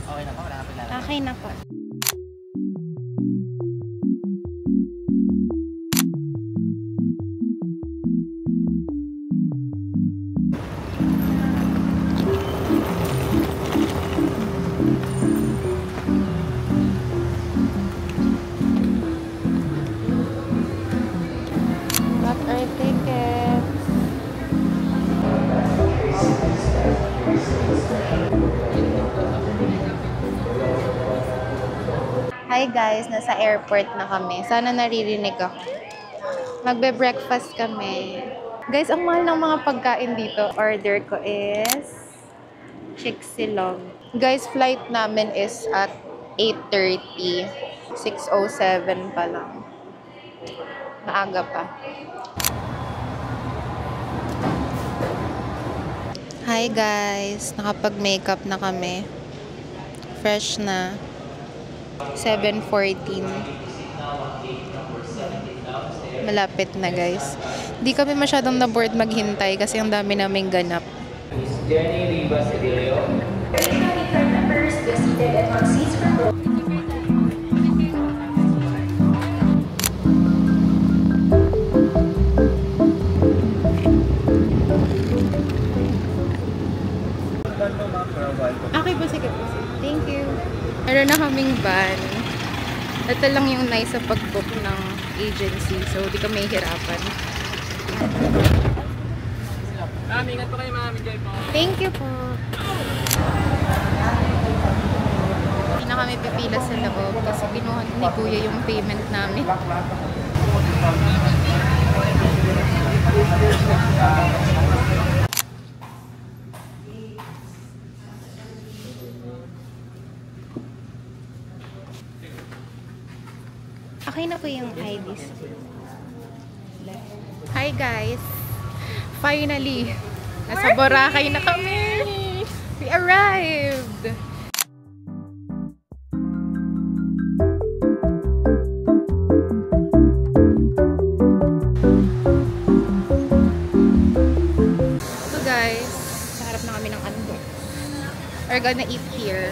Okay na po, wala na pala. Okay na po. Got our tickets. Hi guys, nasa airport na kami. Sana naririnig ako. Magbe-breakfast kami. Guys, ang mahal ng mga pagkain dito. Order ko is Chicksilog. Guys, flight namin is at 8:30. 6:07 pa lang. Maaga pa. Hi guys, nakapag-makeup na kami. Fresh na. 7:14. Malapit na guys. Hindi kami masyadong na-bored maghintay kasi ang dami naming ganap. Jenny Rivas Cedillo. Okay po, sige po. Thank you. Meron na kaming van. Ito lang yung nice sa pag-book ng agency. So, di kami hirapan. Ma'am, ingat po kayo, ma'am. Enjoy po. Thank you po. Hindi na kami pipila sa loob kasi kinuha ni Kuya yung payment namin. Okay na po yung IDs. Hi guys! Finally! Nasa Boracay na kami! We arrived! So guys, sa harap na kami ng Ando. We're gonna eat here.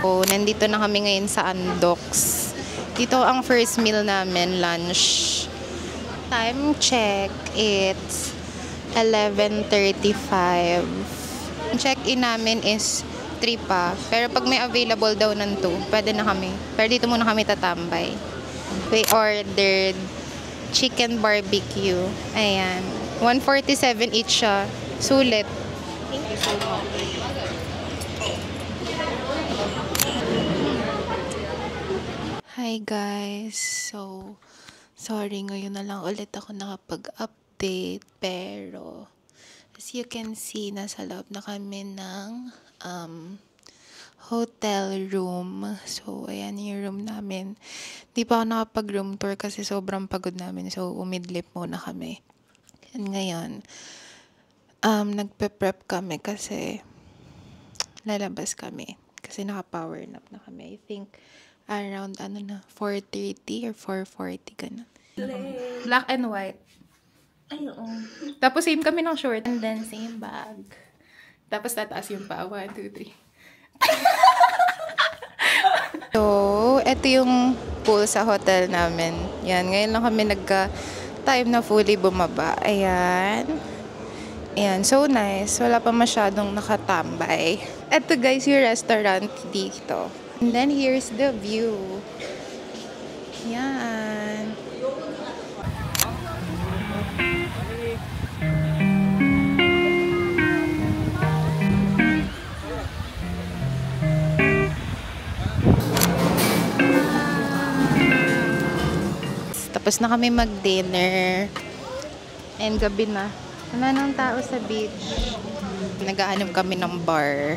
So, nandito na kami ngayon sa Andox. Dito ang first meal namin, lunch. Time check, it's 11:35. Ang check-in namin is 3 pa. Pero pag may available daw ng 2, pwede na kami. Pero dito muna kami tatambay. We ordered chicken barbecue. Ayan. 147 each siya. Sulit. Thank you so much. Hi guys! So, sorry ngayon na lang ulit ako nakapag-update pero as you can see, nasa loob na kami ng hotel room. So, ayan yung room namin. Di pa ako nakapag-room tour kasi sobrang pagod namin. So, umidlip muna kami. And ngayon, nagpe-prep kami kasi lalabas kami. Kasi naka-power nap na kami. I think around 4:30 or 4:40 ganun. Black and white. Ay, oo. Tapos same kami ng short. And then same bag. Tapos tataas yung pa. 1, 2, 3. So, ito yung pool sa hotel namin. Yan, ngayon lang kami nagka-time na fully bumaba. Ayan. Ayan, so nice. Wala pa masyadong nakatambay. Ito guys, yung restaurant dito. And then here's the view. Yan. Tapos na kami mag-dinner. And gabi na. Wala nang tao sa beach. Nag-aanap kami ng bar.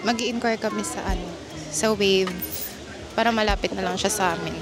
Mag-i-inquire kami sa Wave para malapit na lang siya sa amin.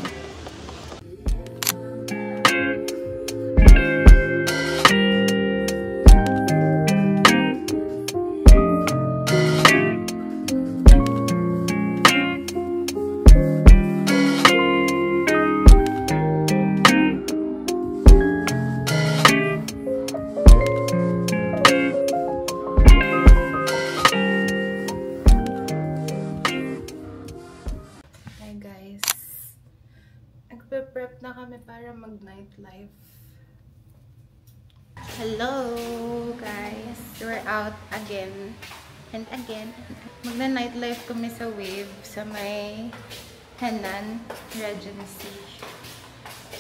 mag-nightlife. Hello guys! We're out again and again. Magna-nightlife kami sa Wave sa may Henan Regency.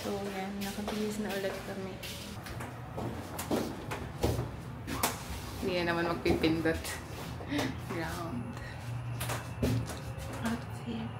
So yan, nakabihis na ulit kami. Hindi na naman magpipindot. Round. Outfit.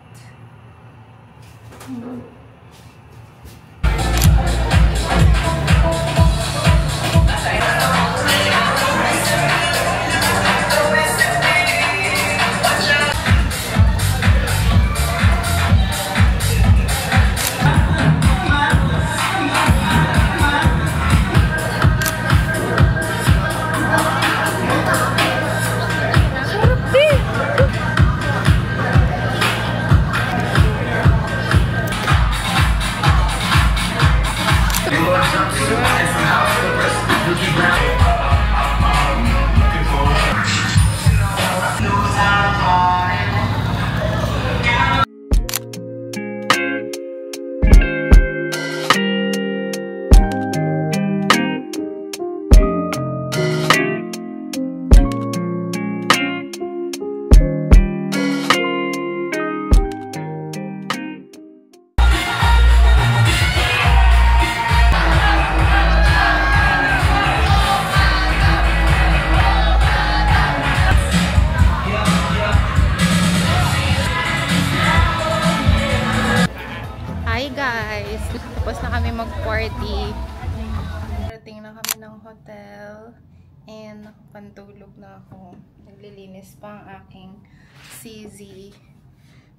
Hi guys! Tapos na kami mag-party. Parating na kami ng hotel and nakapantulog na ako. Naglilinis pa ang aking CZ.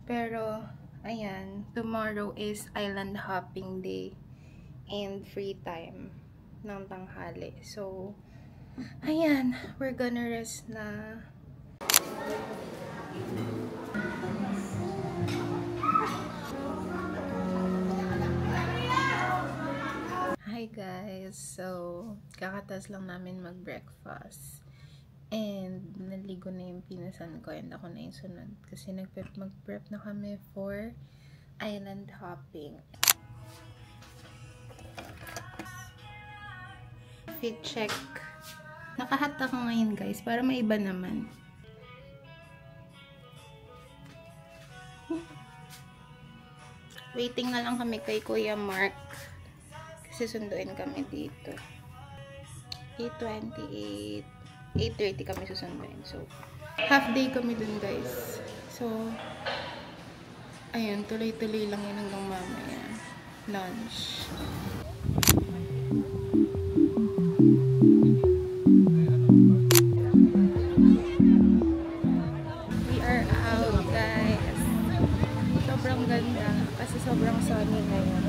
Pero, ayan, tomorrow is island hopping day and free time ng tanghali. So, ayan, we're gonna rest na. Hi guys! So, kakatas lang namin mag-breakfast. And, naligo na yung pinasan ko and ako na yung sunod. Kasi mag-prep na kami for island hopping. Fit check. Nakahat ako ngayon guys, para maiba naman. Waiting na lang kami kay Kuya Mark. Kasi sunduin kami dito. 8:28. 8:30 kami susunduin. So, half day kami dun guys. So, ayun, tuloy-tuloy lang yun hanggang mamaya. Lunch. We are out guys. Sobrang ganda. Kasi sobrang sunny ngayon.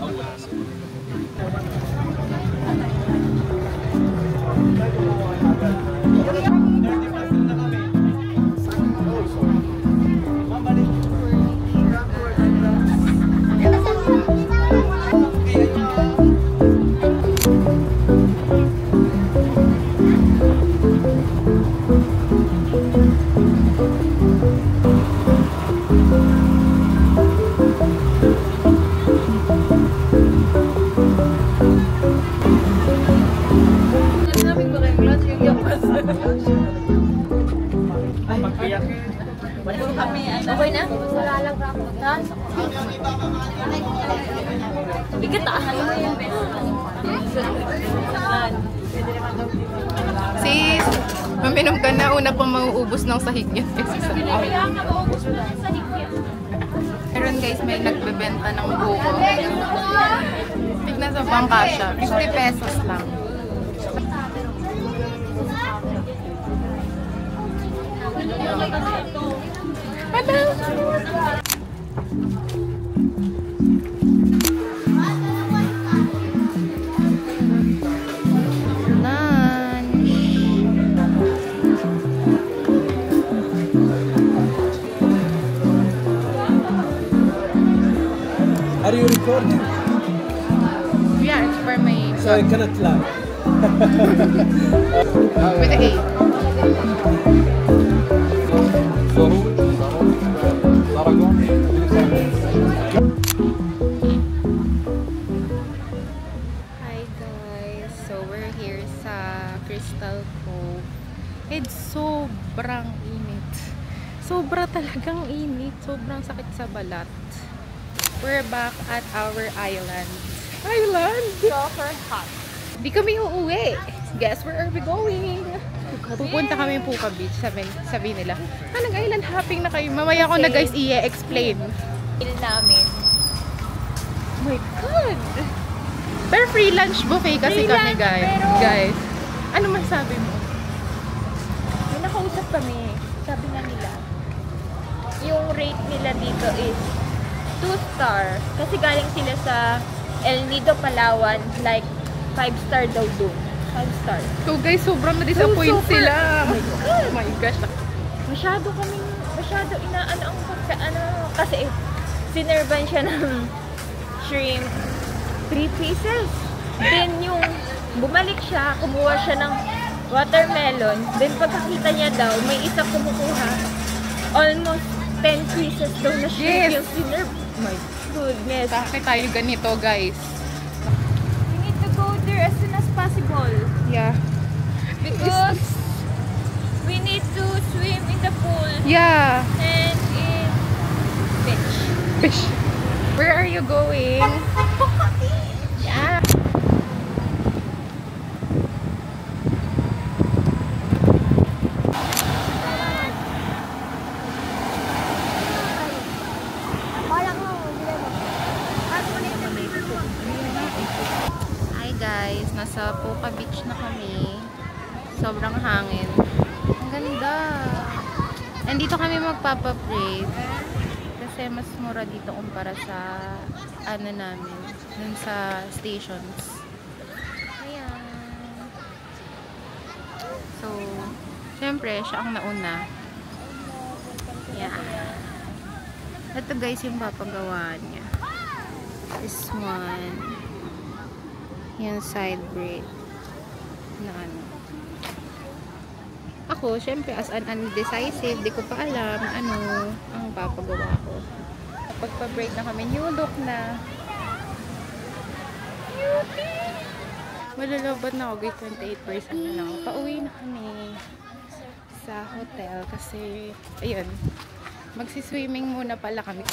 Okay na? Wala lang ako. Bigat ah. Sis, maminom ka na. Una pang mauubos ng sahig niya. Meron guys, may nagbebenta ng buko. Tignan sa bangka siya. 50 pesos lang. Are you recording? Yeah, it's for my... So I cannot laugh. With the A. Crystal Cove. And sobrang init. Sobra talagang init. Sobrang sakit sa balat. We're back at our island. Super hot. Di kami uuwi. Guess where are we going? Pupunta kami Puka Beach. Sabi nila, nag-island hopping na kayo. Mamaya ko na guys i-explain. Il namin. Oh my God! Pero free lunch buffet kasi Free kami lunch, guys. pero- Guys, ano masabi mo? May nakausap kami. Sabi na nila, yung rate nila dito is 2-star. Kasi galing sila sa El Nido, Palawan. Like, 5-star daw doon. 5-star. So guys, sobrang na-disappoint Super. sila. Oh my gosh. Masyado inaano ang kasi sinerban siya ng shrimp 3 pieces. Then yung bumalik siya, kumuha siya ng watermelon. Then pagkakita niya daw, may isa kumukuha. Almost 10 pieces daw na shrimp Yes. yung sinerb. My goodness. Bakit tayo ganito guys? We need to go there as soon as possible. Yeah. Because we need to swim in the pool Yeah. and in beach. Fish. Where are you going? Yeah. Hi guys, nasa Puka Beach na kami. Sobrang hangin. Ang ganda. And dito kami magpapa-pray. Kasi mas mura dito kumpara sa ano namin, dun sa stations. Ayan. So, syempre, siya ang nauna. Yeah. Ito guys yung papagawa niya. This one. Yung side braid. Na ano. Ako, syempre, as an undecisive, di ko pa alam ano ang papagawa ko. Kapag pa-break na kami, new look na. Malulobot na ako, grade 28% na lang. Pauwi na kami sa hotel kasi, ayun, magsiswimming muna pala kami.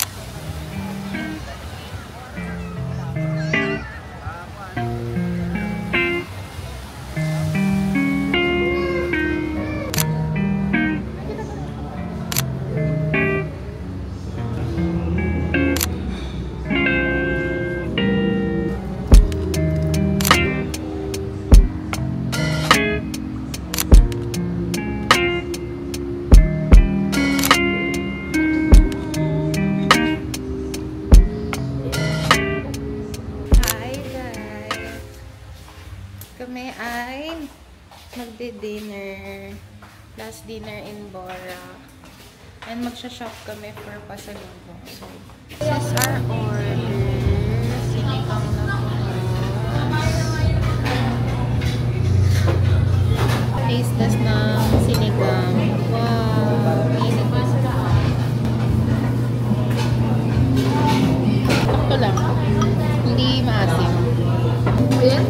Kami ay magdi-dinner. Last dinner in Bora. And magsha-shop kami for pasalubong. So, this is our order. Sinigang na po. Taste test ng sinigang. Wow! Init na sila. Sakto lang. Hindi maasim. Then,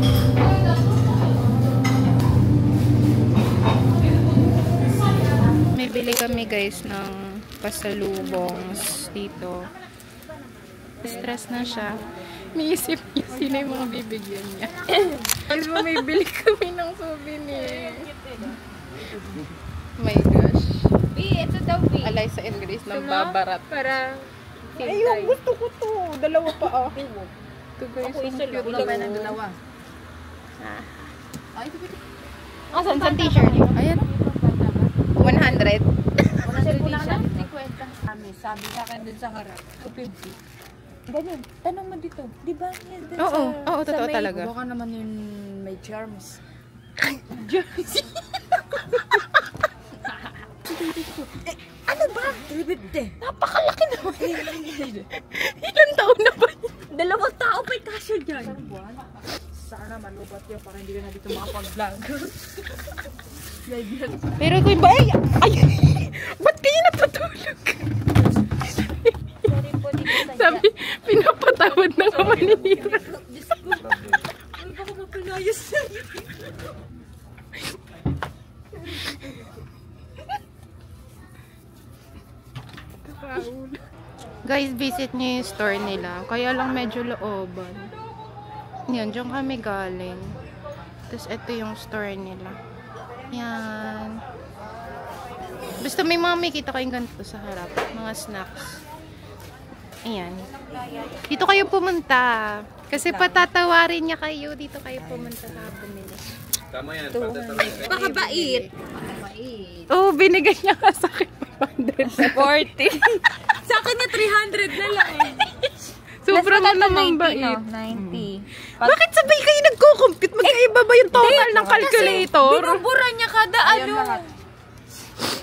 bili kami guys ng pasalubong dito. Stress na siya. Miisip niya sino yung mga bibigyan niya. Guys, may bili kami ng souvenir. My gosh. Ito daw, Eliza and Grace ng babarat. Para Ayun, gusto ko to. Dalawa pa Ito guys, Ako isa lang. cute Wala to. ng dalawa. Asan sa t-shirt? Ayan. 100. Sabi sa akin dun sa harap, 250. Ganyan, tanong mo dito. Di ba? Oo, totoo may- talaga. Baka naman yun may charms. Ano ba? 350. Napakalaki naman. Ilan taon na ba yun? 2 tao pa kasya dyan. Sana malubat yun para hindi ka na dito makapag-vlog. Pero kung ba, ay, ba't kayo natutulog? Sorry po, dito sa Sabi, pinapatawad na nga maninira. Ay, baka mapalayas na. Guys, visit niyo yung store nila. Kaya lang medyo looban. Yan, dyan kami galing. Tapos ito yung store nila. Yan. Basta may mga makita kayong ganito sa harap. Mga snacks. Ayan. Dito kayo pumunta. Kasi patatawarin niya kayo. Dito kayo pumunta sa bumili. Tama yan. Pakabait. Oh, binigay niya ka sa akin. 40. Sa akin na 300 na lang eh. Sobrang naman ba it? 90. Bakit sabay kayo nagko-compute? Magkaiba ba yung total ng calculator? Binubura niya kada ano.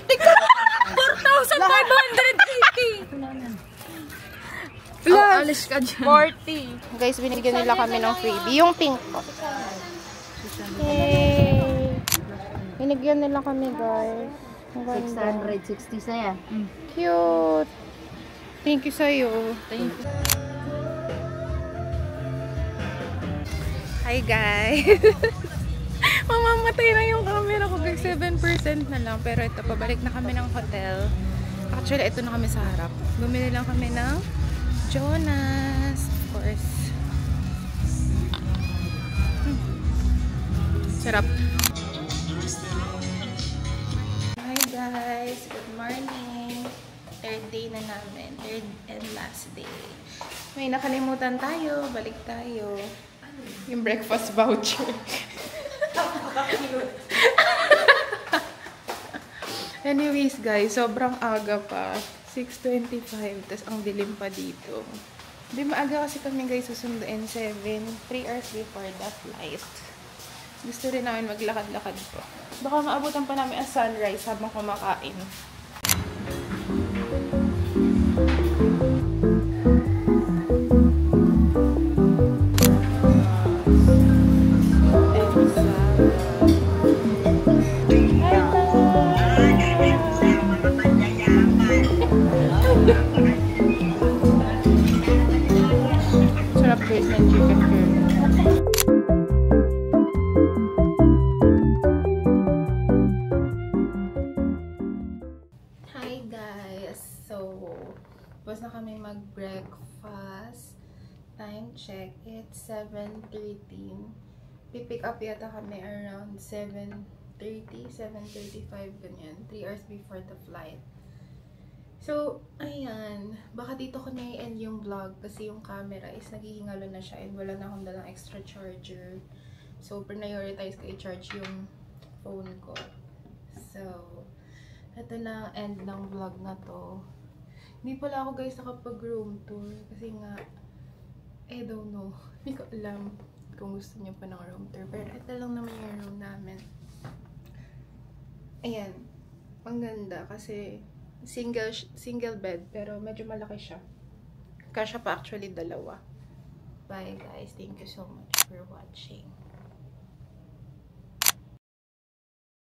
Tingnan mo, 4,580. Alis ka dyan. 40. Guys, binigyan nila kami ng freebie. Yung pink ko. Yay! Binigyan nila kami, guys. 660 saya. Cute. Thank you sa'yo. Thank you. Hi, guys. Mamamatay na yung camera ko. 7% na lang. Pero ito, pabalik na kami ng hotel. Actually, ito na kami sa harap. Bumili lang kami ng Jonas. Of course. Sarap. Hi, guys. Good morning. Third day na namin. Third and last day. May nakalimutan tayo. Balik tayo. Yung breakfast voucher. Anyways, guys, sobrang aga pa. 6:25. Tapos ang dilim pa dito. Di maaga kasi kami, guys, susunduin 3 hours before the flight. Gusto rin namin maglakad-lakad po. Baka maabutan pa namin ang sunrise habang kumakain. Sarap, guys, ng chicken curry. Hi, guys. So, tapos na kami mag-breakfast. Time check. It's 7:13. Pipick up yata kami around 7:30, 7:35, ganyan. 3 hours before the flight. So, ayan. Baka dito ko na-end yung vlog kasi yung camera is naghihingalo na siya and wala na akong dalang extra charger. So, prioritize ko i-charge yung phone ko. So, ito na ang end ng vlog na to. Hindi pala ako, guys, nakapag-room tour kasi nga, I don't know. Hindi ko alam kung gusto niyo pa ng room tour. Pero ito lang naman yung room namin. Ayan. Ang ganda kasi single bed, pero medyo malaki siya. Kasya pa actually 2. Bye, guys. Thank you so much for watching.